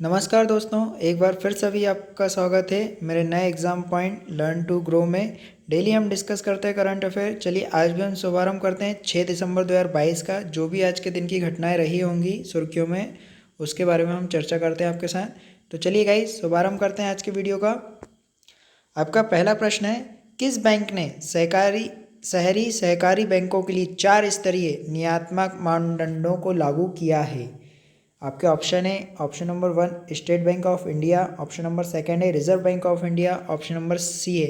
नमस्कार दोस्तों, एक बार फिर सभी आपका स्वागत है मेरे नए exam point learn to grow में। डेली हम डिस्कस करते हैं करंट अफेयर। चलिए आज भी हम शुभारंभ करते हैं 6 दिसंबर 2022 का। जो भी आज के दिन की घटनाएं रही होंगी सुर्खियों में, उसके बारे में हम चर्चा करते हैं आपके साथ। तो चलिए गाइस शुभारंभ करते हैं आज के वीडियो का। आपका पहला प्रश्न है, किस बैंक ने शहरी सहकारी बैंकों के लिए 4 स्तरीय नियात्मक मानदंडों को लागू किया है? आपके ऑप्शन है, option number 1 state bank of India, option number second है reserve bank of India, option number C है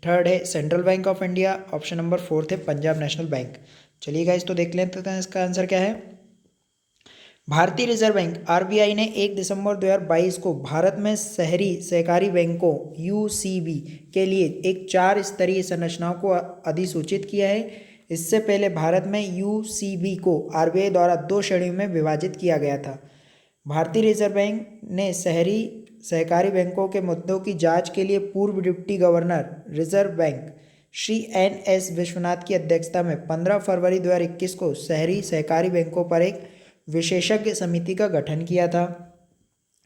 थर्ड है central bank of India, option number fourth है पंजाब नेशनल बैंक। चलिए गाइस तो देख लेते हैं इसका आंसर क्या है। भारतीय रिजर्व बैंक आरबीआई ने 1 दिसंबर 2022 को भारत में शहरी सहकारी बैंकों यूसीबी के लिए एक 4 स्तरीय संरचनाओं को अधिसूचित किया है। इससे पहले भारत में यूसीबी को आरबीआई द्वारा 2 श्रेणियों में विभाजित किया गया था। भारतीय रिजर्व बैंक ने शहरी सहकारी बैंकों के मुद्दों की जांच के लिए पूर्व deputy governor reserve bank Shri NS. Vishwanath की अध्यक्षता में 15 फरवरी 2021 को शहरी सहकारी बैंकों पर एक विशेषज्ञ समिति का गठन किया था।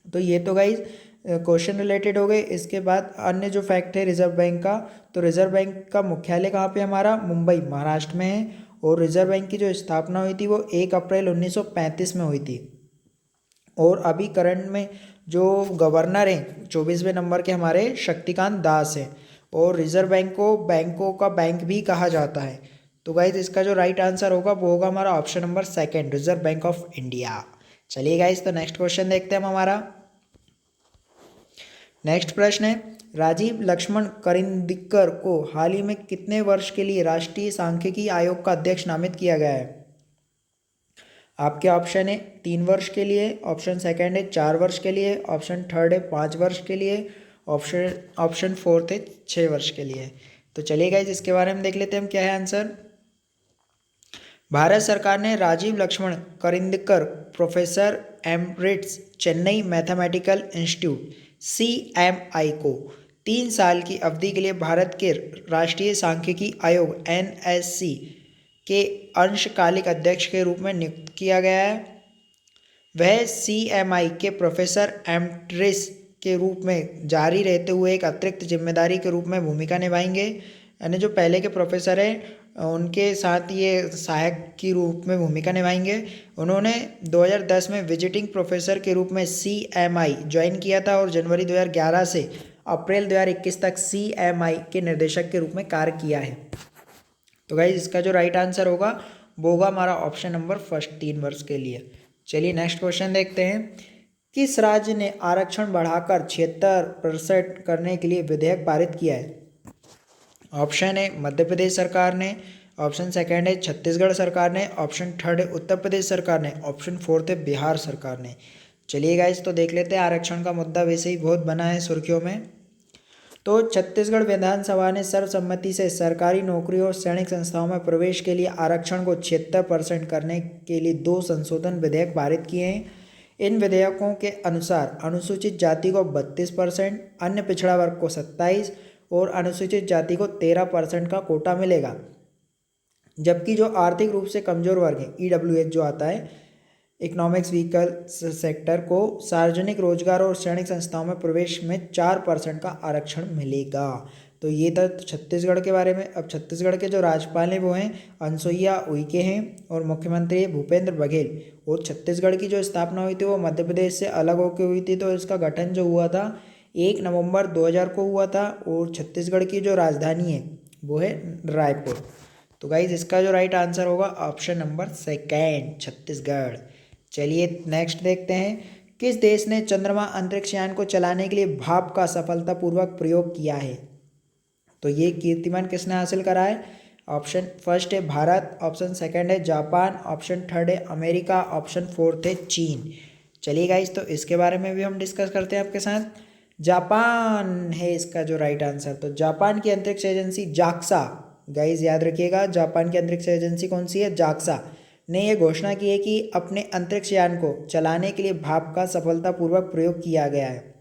तो ये तो गाइज क्वेश्चन रिलेटेड हो गए। इसके बाद अन्य जो फैक्ट है रिजर्व बैंक का, तो रिजर्व बैंक का मुख्यालय कहाँ पे हमारा मुंबई महाराष्ट्र में है। और रिजर्व बैंक की जो स्थापना हुई थी वो 1 अप्रैल 1935 में हुई थी। और अभी करंट में जो गवर्नर हैं 24वें नंबर के हमारे शक्तिकांत दास हैं। और रिजर्व बैंक को बैंकों का बैंक भी कहा जाता है। तो गाइज इसका जो राइट आंसर होगा वो होगा हमारा option number second, reserve bank of India. चलिए गाइज तो नेक्स्ट क्वेश्चन देखते हैं हम हमारा। नेक्स्ट प्रश्न है, राजीव लक्ष्मण करिंदकर को हाल ही में कितने वर्ष के लिए राष्ट्रीय सांख्यिकी आयोग का अध्यक्ष नामित किया गया है? आपके ऑप्शन है 3 वर्ष के लिए, ऑप्शन सेकंड है 4 वर्ष के लिए, ऑप्शन थर्ड है 5 वर्ष के लिए, ऑप्शन फोर्थ है 6 वर्ष के लिए। तो चलिए गाइस इसके बारे में देख लेते हैं हम क्या है आंसर। भारत सरकार ने Rajeev Laxman Karandikar professor emeritus Chennai mathematical institute CMI को 3 साल की अवधि के लिए भारत के राष्ट्रीय सांख्यिकी आयोग NSC के अंशकालिक अध्यक्ष के रूप में नियुक्त किया गया है। वह CMI के प्रोफेसर एमट्रिस के रूप में जारी रहते हुए एक अतिरिक्त जिम्मेदारी के रूप में भूमिका निभाएंगे। यानी जो पहले के प्रोफेसर हैं उनके साथ ये सहायक के रूप में भूमिका निभाएंगे। उन्होंने 2010 में विजिटिंग प्रोफेसर के रूप में CMI ज्वाइन किया था और जनवरी 2011 से अप्रैल 2021 तक CMI के निर्देशक के रूप में कार्य किया है। तो गाइज इसका जो राइट आंसर होगा वो होगा हमारा ऑप्शन नंबर फर्स्ट, 3 वर्ष के लिए। चलिए नेक्स्ट क्वेश्चन देखते हैं, किस राज्य ने आरक्षण बढ़ाकर 76% करने के लिए विधेयक पारित किया है? ऑप्शन है मध्य प्रदेश सरकार ने, ऑप्शन सेकंड है छत्तीसगढ़ सरकार ने, ऑप्शन थर्ड है उत्तर प्रदेश सरकार ने, ऑप्शन फोर्थ है बिहार सरकार ने। चलिए गाइज तो देख लेते हैं, आरक्षण का मुद्दा वैसे ही बहुत बना है सुर्खियों में। तो छत्तीसगढ़ विधानसभा ने सर्वसम्मति से सरकारी नौकरियों और सैनिक संस्थाओं में प्रवेश के लिए आरक्षण को 76% करने के लिए 2 संशोधन विधेयक पारित किए हैं। इन विधेयकों के अनुसार अनुसूचित जाति को 32%, अन्य पिछड़ा वर्ग को 27% और अनुसूचित जाति को 13% का कोटा मिलेगा। जबकि जो आर्थिक रूप से कमजोर वर्ग है EWH जो आता है, इकोनॉमिक्स व्हीकल सेक्टर को सार्वजनिक रोजगार और शैक्षणिक संस्थाओं में प्रवेश में 4% का आरक्षण मिलेगा। तो ये था छत्तीसगढ़ के बारे में। अब छत्तीसगढ़ के जो राज्यपाल हैं वो हैं अनसुईया उइके हैं और मुख्यमंत्री भूपेंद्र बघेल। और छत्तीसगढ़ की जो स्थापना हुई थी वो मध्य प्रदेश से अलग होकर हुई थी। तो इसका गठन जो हुआ था 1 नवंबर 2000 को हुआ था। और छत्तीसगढ़ की जो राजधानी है वो है रायपुर। तो गाइज इसका जो राइट आंसर होगा ऑप्शन नंबर सेकेंड, छत्तीसगढ़। चलिए नेक्स्ट देखते हैं, किस देश ने चंद्रमा अंतरिक्ष यान को चलाने के लिए भाप का सफलतापूर्वक प्रयोग किया है? तो ये कीर्तिमान किसने हासिल करा है? ऑप्शन फर्स्ट है भारत, ऑप्शन सेकंड है जापान, ऑप्शन थर्ड है अमेरिका, ऑप्शन फोर्थ है चीन। चलिए गाइस तो इसके बारे में भी हम डिस्कस करते हैं आपके साथ। जापान है इसका जो राइट आंसर। तो जापान की अंतरिक्ष एजेंसी जाक्सा, गाइस याद रखिएगा जापान की अंतरिक्ष एजेंसी कौन सी है? जाक्सा ने यह घोषणा की है कि अपने अंतरिक्ष यान को चलाने के लिए भाप का सफलतापूर्वक प्रयोग किया गया है,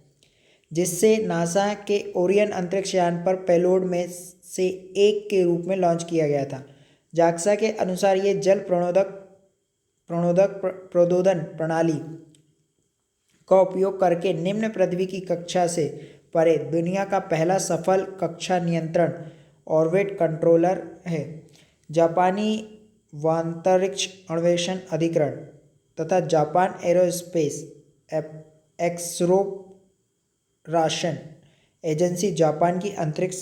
जिससे नासा के ओरियन अंतरिक्ष यान पर पेलोड में से एक के रूप में लॉन्च किया गया था। जाक्सा के अनुसार ये जल प्रणोदक प्रोदोदन प्रणाली का उपयोग करके निम्न पृथ्वी की कक्षा से परे दुनिया का पहला सफल कक्षा नियंत्रण ऑर्बिट कंट्रोलर है। जापानी अंतरिक्ष अन्वेषण अधिकरण तथा Japan aerospace exploration agency Japan की अंतरिक्ष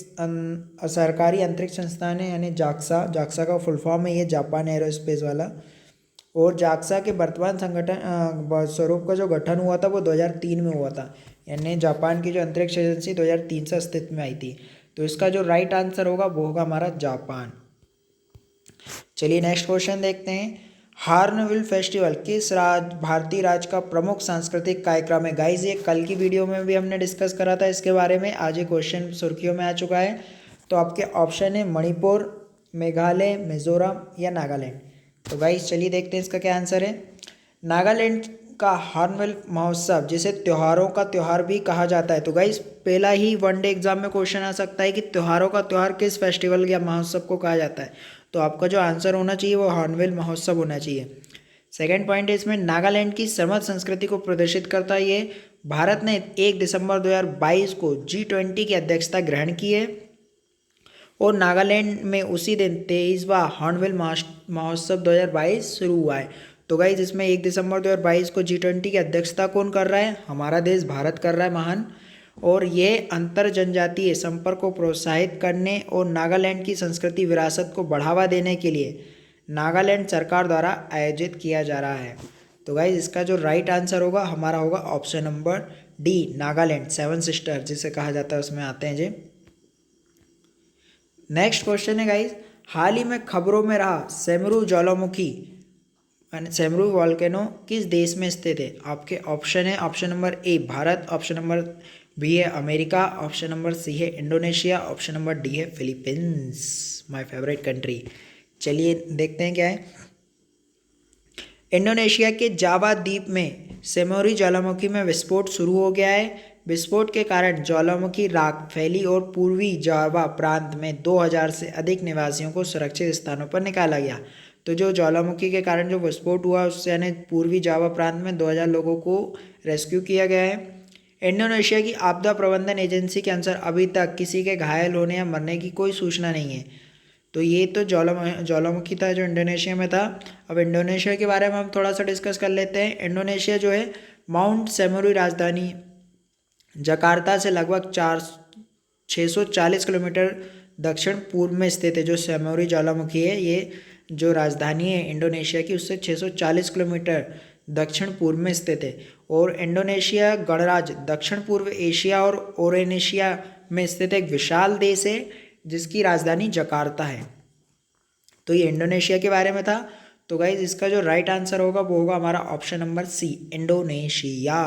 सरकारी अंतरिक्ष संस्थान है, यानी जाक्सा। जाक्सा का फुल फॉर्म है ये, जापान एरोस्पेस वाला। और जाक्सा के वर्तमान संगठन स्वरूप का जो गठन हुआ था वो 2003 में हुआ था, यानी जापान की जो अंतरिक्ष एजेंसी 2003 से अस्तित्व में आई थी। तो इसका जो राइट आंसर होगा वो होगा हमारा जापान। चलिए नेक्स्ट क्वेश्चन देखते हैं। हार्नबिल फेस्टिवल किस भारतीय राज्य का प्रमुख सांस्कृतिक कार्यक्रम है? गाइज ये कल की वीडियो में भी हमने डिस्कस करा था इसके बारे में, आज ये क्वेश्चन सुर्खियों में आ चुका है। तो आपके ऑप्शन है मणिपुर, मेघालय, मिजोरम या नागालैंड। तो गाइज चलिए देखते हैं इसका क्या आंसर है। नागालैंड का हार्नबिल महोत्सव, जिसे त्योहारों का त्यौहार भी कहा जाता है। तो गाइज पहला ही वनडे एग्जाम में क्वेश्चन आ सकता है कि त्योहारों का त्यौहार किस फेस्टिवल या महोत्सव को कहा जाता है। तो आपका जो आंसर होना चाहिए वो हार्नबिल महोत्सव होना चाहिए। सेकेंड पॉइंट है इसमें, नागालैंड की समृद्ध संस्कृति को प्रदर्शित करता है ये। भारत ने 1 दिसंबर 2022 को G20 की अध्यक्षता ग्रहण की है और नागालैंड में उसी दिन 23वां हार्नबिल महोत्सव 2022 शुरू हुआ है। तो गाइज इसमें 1 दिसंबर 2022 को G20 की अध्यक्षता कौन कर रहा है? हमारा देश भारत कर रहा है, महान। और ये अंतर जनजातीय संपर्क को प्रोत्साहित करने और नागालैंड की संस्कृति विरासत को बढ़ावा देने के लिए नागालैंड सरकार द्वारा आयोजित किया जा रहा है। तो गाइज इसका जो राइट आंसर होगा हमारा होगा option number D, Nagaland. 7 sister जिसे कहा जाता है उसमें आते हैं जी। नेक्स्ट क्वेश्चन है गाइज, हाल ही में खबरों में रहा सेमरू ज्वालामुखी सेमरू वॉल्केनो किस देश में स्थित है? आपके ऑप्शन है, option number A Bharat, option number B है अमेरिका, ऑप्शन नंबर सी है इंडोनेशिया, ऑप्शन नंबर डी है फिलीपींस, माय फेवरेट कंट्री। चलिए देखते हैं क्या है। इंडोनेशिया के जावा द्वीप में सेमोरी ज्वालामुखी में विस्फोट शुरू हो गया है। विस्फोट के कारण ज्वालामुखी राख फैली और पूर्वी जावा प्रांत में 2000 से अधिक निवासियों को सुरक्षित स्थानों पर निकाला गया। तो जो ज्वालामुखी के कारण जो विस्फोट हुआ उससे यानी पूर्वी जावा प्रांत में 2000 लोगों को रेस्क्यू किया गया है। इंडोनेशिया की आपदा प्रबंधन एजेंसी के अनुसार अभी तक किसी के घायल होने या मरने की कोई सूचना नहीं है। तो ये तो ज्वालामुखी था जो इंडोनेशिया में था। अब इंडोनेशिया के बारे में हम थोड़ा सा डिस्कस कर लेते हैं। इंडोनेशिया जो है माउंट सेमोरी राजधानी जकार्ता से लगभग 640 किलोमीटर दक्षिण पूर्व में स्थित है। जो सेमोरी ज्वालामुखी है ये जो राजधानी है इंडोनेशिया की उससे 640 किलोमीटर दक्षिण पूर्व में स्थित है। और इंडोनेशिया गणराज्य दक्षिण पूर्व एशिया और ओरेनेशिया में स्थित एक विशाल देश है जिसकी राजधानी जकार्ता है। तो ये इंडोनेशिया के बारे में था। तो गाइज इसका जो राइट आंसर होगा वो होगा हमारा ऑप्शन नंबर सी, इंडोनेशिया।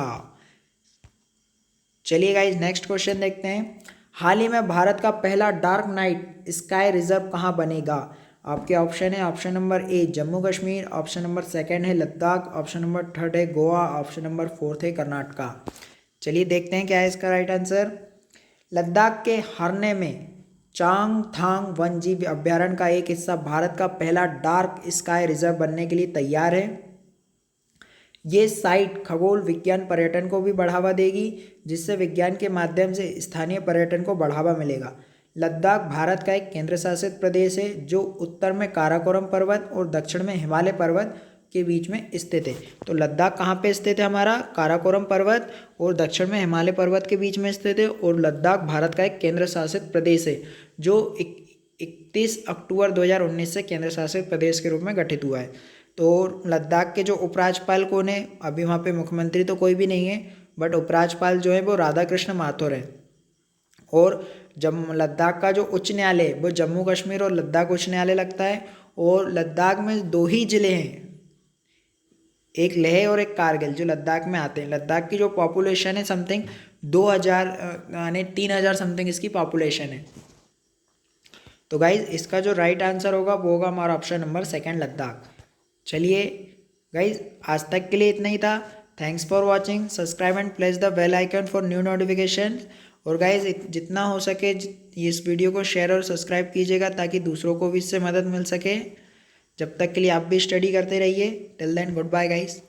चलिए गाइज नेक्स्ट क्वेश्चन देखते हैं। हाल ही में भारत का पहला डार्क नाइट स्काई रिजर्व कहाँ बनेगा? आपके ऑप्शन है, ऑप्शन नंबर ए Jammu Kashmir, option number second है लद्दाख, ऑप्शन नंबर थर्ड है गोवा, ऑप्शन नंबर फोर्थ है कर्नाटका। चलिए देखते हैं क्या है इसका राइट आंसर। लद्दाख के हरने में चांगथांग वन्यजीव अभ्यारण्य का एक हिस्सा भारत का पहला डार्क स्काई रिजर्व बनने के लिए तैयार है। ये साइट खगोल विज्ञान पर्यटन को भी बढ़ावा देगी, जिससे विज्ञान के माध्यम से स्थानीय पर्यटन को बढ़ावा मिलेगा। लद्दाख भारत का एक केंद्र शासित प्रदेश है जो उत्तर में काराकोरम पर्वत और दक्षिण में हिमालय पर्वत के बीच में स्थित है। तो लद्दाख कहाँ पे स्थित है? हमारा काराकोरम पर्वत और दक्षिण में हिमालय पर्वत के बीच में स्थित है। और लद्दाख भारत का एक केंद्र शासित प्रदेश है जो 31 अक्टूबर 2019 से केंद्र शासित प्रदेश के रूप में गठित हुआ है। तो लद्दाख के जो उपराज्यपाल कौन है? अभी वहाँ पे मुख्यमंत्री तो कोई भी नहीं है, बट उपराज्यपाल जो है वो राधाकृष्ण माथुर है। और जब लद्दाख का जो उच्च न्यायालय वो जम्मू कश्मीर और लद्दाख उच्च न्यायालय लगता है। और लद्दाख में 2 ही ज़िले हैं, एक लेह और एक कारगिल, जो लद्दाख में आते हैं। लद्दाख की जो पॉपुलेशन है समथिंग 2000 यानी 3000 समथिंग इसकी पॉपुलेशन है। तो गाइज इसका जो राइट आंसर होगा वो होगा हमारा ऑप्शन नंबर सेकंड, लद्दाख। चलिए गाइज आज तक के लिए इतना ही था। Thanks for watching, subscribe and press the bell icon for new notification. और गाइज जितना हो सके इस वीडियो को शेयर और सब्सक्राइब कीजिएगा ताकि दूसरों को भी इससे मदद मिल सके। जब तक के लिए आप भी स्टडी करते रहिए। Till then goodbye guys.